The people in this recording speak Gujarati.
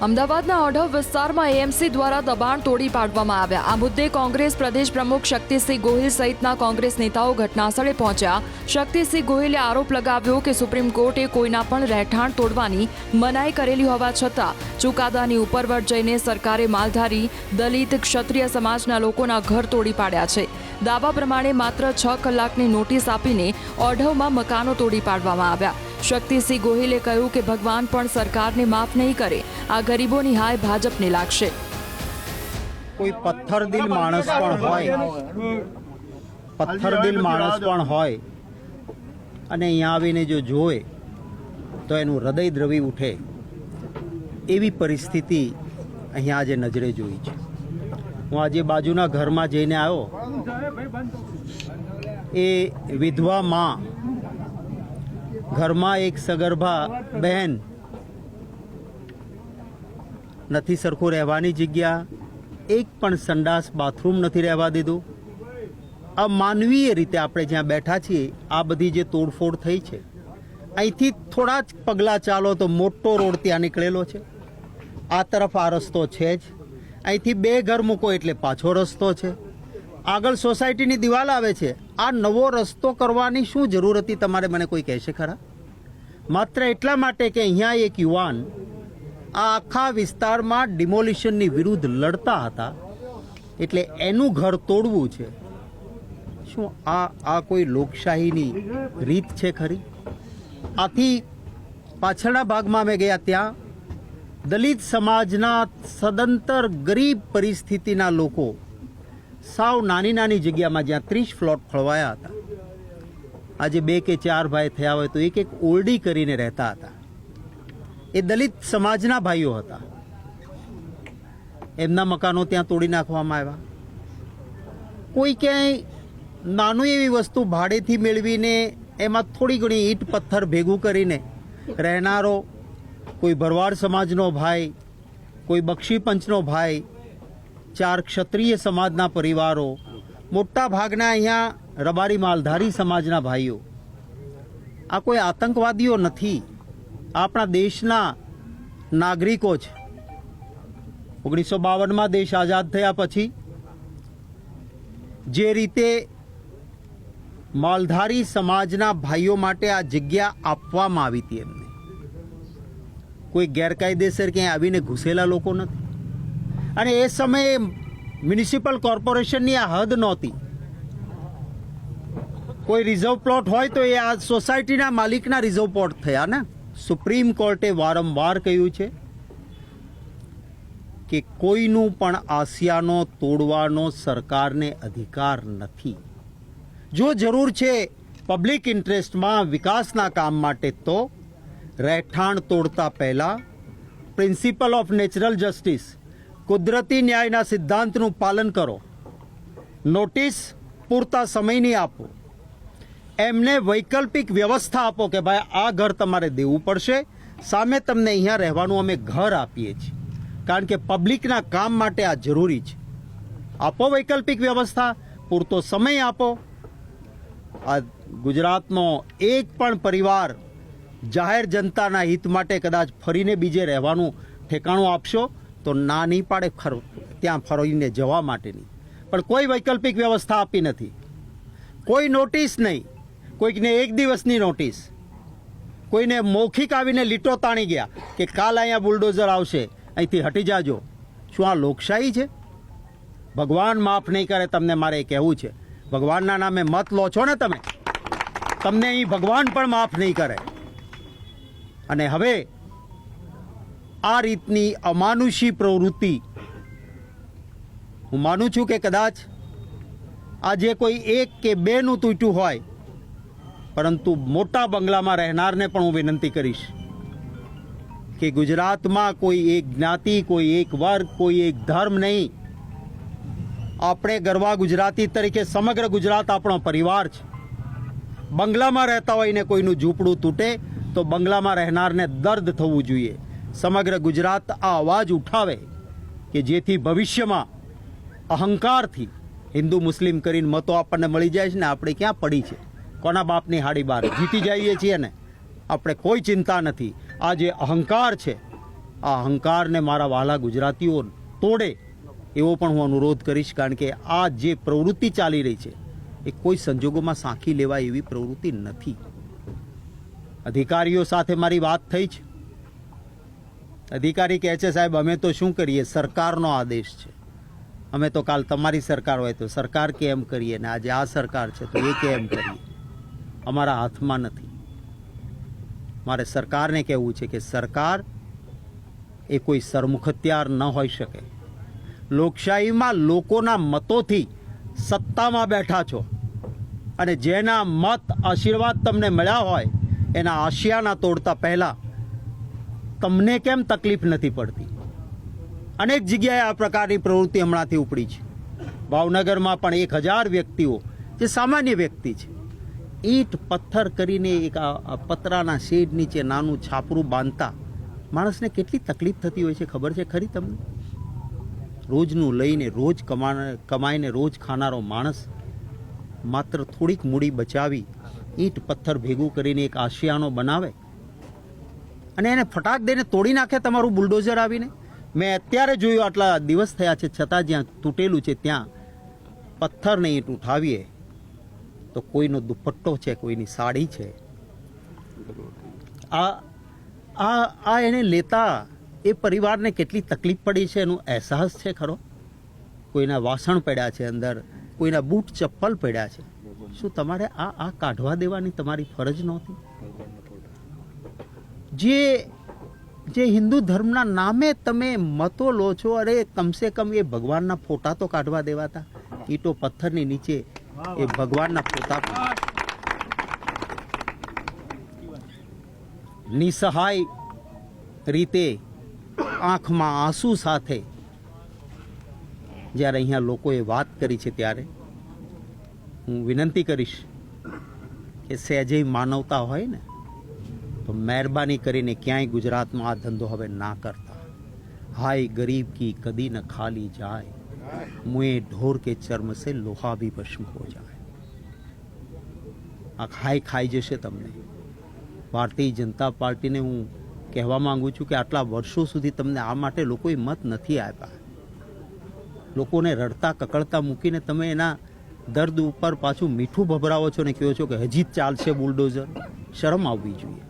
અમદાવાદના ઓઢવ વિસ્તારમાં એએમસી દ્વારા દબાણ તોડી પાડવામાં આવ્યા। આ મુદ્દે કોંગ્રેસ પ્રદેશ પ્રમુખ શક્તિસિંહ ગોહિલ સહિતના કોંગ્રેસ નેતાઓ ઘટનાસ્થળે પહોંચ્યા। શક્તિસિંહ ગોહિલે આરોપ લગાવ્યો કે સુપ્રીમ કોર્ટે કોઈના પણ રહેઠાણ તોડવાની મનાઈ કરેલી હોવા છતાં ચુકાદાની ઉપરવટ જઈને સરકારે માલધારી, દલિત, ક્ષત્રિય સમાજના લોકોના ઘર તોડી પાડ્યા છે। દાવા પ્રમાણે માત્ર 6 કલાકની નોટિસ આપીને ઓઢવમાં મકાનો તોડી પાડવામાં આવ્યા। શક્તિસિંહ ગોહિલે કહ્યું કે ભગવાન પણ સરકારને માફ નહીં કરે, આ ગરીબોની હાય ભાજપને લાગશે। કોઈ પથ્થરદિલ માણસ પણ હોય અને અહીંયા આવીને જો જોવે તો એનું હૃદય દ્રવી ઉઠે એવી પરિસ્થિતિ અહીંયા આજે નજરે જોઈ છે। હું આજે બાજુના ઘરમાં જઈને આવ્યો, એ વિધવા માં, ઘરમાં એક સગર્ભા બહેન, નથી સરખું રહેવાની જગ્યા, એક પણ સંડાસ બાથરૂમ નથી રહેવા દીધું। આ માનવીય રીતે આપણે જ્યાં બેઠા છીએ આ બધી જે તોડફોડ થઈ છે, અહીંથી થોડા જ પગલાં ચાલો તો મોટો રોડ ત્યાં નીકળેલો છે। આ તરફ આ રસ્તો છે જ, અહીંથી 2 ઘર મૂકો એટલે પાછો રસ્તો છે, આગળ સોસાયટીની દિવાલ આવે છે। આ નવો રસ્તો કરવાની શું જરૂર હતી તમારે, મને કોઈ કહેશે ખરા? માત્ર એટલા માટે કે અહીંયા એક યુવાન આ આખા વિસ્તારમાં ડિમોલિશનની વિરુદ્ધ લડતા હતા, એટલે એનું ઘર તોડવું છે। શું આ કોઈ લોકશાહીની રીત છે ખરી? આથી પાછળના ભાગમાં મેં ગયા, ત્યાં દલિત સમાજના સદંતર ગરીબ પરિસ્થિતિના લોકો સાવ નાની નાની જગ્યામાં, જ્યાં 30 ફ્લોટ ખોળવાયા હતા, આજે 2 કે 4 ભાઈ થયા હોય તો એક ઓરડી કરીને રહેતા હતા। એ દલિત સમાજના ભાઈઓ હતા, એમના મકાનો ત્યાં તોડી નાખવામાં આવ્યા। કોઈ ક્યાંય નાનું એવી વસ્તુ ભાડેથી મેળવીને એમાં થોડી ઘણી ઈંટ પથ્થર ભેગું કરીને રહેનારો, કોઈ ભરવાડ સમાજનો ભાઈ, કોઈ બક્ષી પંચનો ભાઈ, 4 ક્ષત્રિય સમાજના પરિવારો, મોટા ભાગના અહીંયા રબારી માલધારી સમાજના ભાઈઓ, આ કોઈ આતંકવાદીઓ નથી, આપણા દેશના નાગરિકો છે। 1952માં દેશ આઝાદ થયા પછી જે રીતે માલધારી સમાજના ભાઈઓ માટે આ જગ્યા આપવામાં આવી હતી, એમને કોઈ ગેરકાયદેસર ક્યાંય આવીને ઘૂસેલા લોકો નથી। અને એ સમયે મ્યુનિસિપલ કોર્પોરેશનની આ હદ નહોતી। કોઈ રિઝર્વ પ્લોટ હોય તો એ આ સોસાયટીના માલિકના રિઝર્વ પ્લોટ થયા ને। સુપ્રીમ કોર્ટે વારંવાર કહ્યું છે કે કોઈનું પણ આસિયાનો તોડવાનો સરકારને અધિકાર નથી। જો જરૂર છે પબ્લિક ઇન્ટરેસ્ટમાં વિકાસના કામ માટે તો રહેઠાણ તોડતા પહેલા પ્રિન્સિપલ ઓફ નેચરલ જસ્ટિસ, કુદરતી ન્યાયના સિદ્ધાંતનું પાલન કરો। નોટિસ પૂરતા સમયની આપો, એમને વૈકલ્પિક વ્યવસ્થા આપો કે ભાઈ આ ઘર તમારે દેવું પડશે, સામે તમને અહીંયા રહેવાનું અમે ઘર આપીએ છીએ, કારણ કે પબ્લિકના કામ માટે આ જરૂરી છે। આપો વૈકલ્પિક વ્યવસ્થા, પૂરતો સમય આપો। આ ગુજરાતનો એક પણ પરિવાર જાહેર જનતાના હિત માટે કદાચ ફરીને બીજે રહેવાનું ઠેકાણું આપશો તો ના નહીં પાડે ત્યાં ફરીને જવા માટેની, પણ કોઈ વૈકલ્પિક વ્યવસ્થા આપી નથી, કોઈ નોટિસ નહીં, કોઈકને 1 દિવસની નોટિસ, કોઈને મૌખિક આવીને લીટો તાણી ગયા કે કાલ અહીંયા બુલડોઝર આવશે, અહીંથી હટી જાજો। શું આ લોકશાહી છે? ભગવાન માફ નહીં કરે તમને, મારે કહેવું છે। ભગવાનના નામે મત લો છો ને તમે, તમને અહીં ભગવાન પણ માફ નહીં કરે। અને હવે આ રીતની અમાનુષી પ્રવૃત્તિ, હું માનું છું કે કદાચ આજે કોઈ 1 કે 2નું તૂટ્યું હોય, પરંતુ મોટા બંગલામાં રહેનારને પણ હું વિનંતી કરીશ કે ગુજરાતમાં કોઈ એક જ્ઞાતિ, કોઈ એક વર્ગ, કોઈ એક ધર્મ નહીં, આપણે ગરવા ગુજરાતી તરીકે સમગ્ર ગુજરાત આપણો પરિવાર છે। બંગલામાં રહેતા હોય ને કોઈનું ઝૂંપડું તૂટે તો બંગલામાં રહેનારને દર્દ થવું જોઈએ। સમગ્ર ગુજરાત આ અવાજ ઉઠાવે કે જેથી ભવિષ્યમાં અહંકારથી હિન્દુ મુસ્લિમ કરીને મતો આપણને મળી જાય છે ને આપણે ક્યાં પડી છે, કોના બાપની હાડી બહાર જીતી જઈએ છીએ ને, આપણે કોઈ ચિંતા નથી। આ જે અહંકાર છે, આ અહંકારને મારા વહાલા ગુજરાતીઓ તોડે એવો પણ હું અનુરોધ કરીશ, કારણ કે આ જે પ્રવૃત્તિ ચાલી રહી છે એ કોઈ સંજોગોમાં સાંખી લેવાય એવી પ્રવૃત્તિ નથી. અધિકારીઓ સાથે મારી વાત થઈ છે. અધિકારી કહે છે, સાહેબ અમે તો શું કરીએ, સરકારનો આદેશ છે, અમે તો કાલ તમારી સરકાર હોય તો સરકાર કે એમ કરીએ, ને આજે આ સરકાર છે તો એ કે એમ કરીએ, અમારા હાથમાં નથી. મારે સરકારને કહેવું છે કે સરકાર એ કોઈ સરમુખ હથિયાર ન હોઈ શકે. લોકશાહીમાં લોકોના મતોથી સત્તામાં બેઠા છો, અને જેના મત આશીર્વાદ તમને મળ્યા હોય એના આશિયાના તોડતા પહેલા તમને કેમ તકલીફ નથી પડતી? અનેક જગ્યાએ આ પ્રકારની પ્રવૃત્તિ હમણાંથી ઉપડી છે. ભાવનગરમાં પણ 1000 વ્યક્તિઓ જે સામાન્ય વ્યક્તિ છે, ઈંટ પથ્થર કરીને એક આ પતરાના શેડ નીચે નાનું છાપરું બાંધતા માણસને કેટલી તકલીફ થતી હોય છે ખબર છે ખરી તમને? રોજનું લઈને રોજ કમાઈને રોજ ખાનારો માણસ માત્ર થોડીક મૂડી બચાવી ઈંટ પથ્થર ભેગું કરીને એક આશિયાનો બનાવે અને એને ફટાક દઈને તોડી નાખે તમારું બુલડોઝર આવીને. મેં અત્યારે જોયું, આટલા દિવસ થયા છે છતાં જ્યાં તૂટેલું છે ત્યાં પથ્થરને ઈંટ ઉઠાવીએ તો કોઈનો દુપટ્ટો છે, કોઈની સાડી છે, આ એને લેતા એ પરિવારને કેટલી તકલીફ પડી છે એનો અહેસાસ છે ખરો? કોઈના વાસણ પડ્યા છે અંદર, કોઈના બૂટ ચપ્પલ પડ્યા છે. શું તમારે આ કાઢવા દેવાની તમારી ફરજ નહોતી? જે હિન્દુ ધર્મના નામે તમે મતો લો છો, અરે કમસે કમ એ ભગવાનના ફોટા તો કાઢવા દેવાતા. ઈંટો પથ્થરની નીચે એ ભગવાનના ફોટા નિસહાય રીતે આંખમાં આંસુ સાથે જ્યારે અહીંયા લોકોએ વાત કરી છે ત્યારે હું વિનંતી કરીશ કે સહેજે માનવતા હોય ને તો મહેરબાની કરીને ક્યાંય ગુજરાતમાં આ ધંધો હવે ના કરતા. હાય ગરીબ કી કદી ન ખાલી જાય, મુએ ઢોર કે ચર્મ સે લોહા ભી ભસ્મ હો જાય. આ ખાઈ જશે તમને. ભારતીય જનતા પાર્ટીને હું કહેવા માંગુ છું કે આટલા વર્ષો સુધી તમને આ માટે લોકોએ મત નથી આપ્યા. લોકોને રડતા કકળતા મૂકીને તમે એના દર્દ ઉપર પાછું મીઠું ભભરાવો છો ને કહો છો કે હજી જ ચાલશે બુલડોઝર. શરમ આવવી જોઈએ.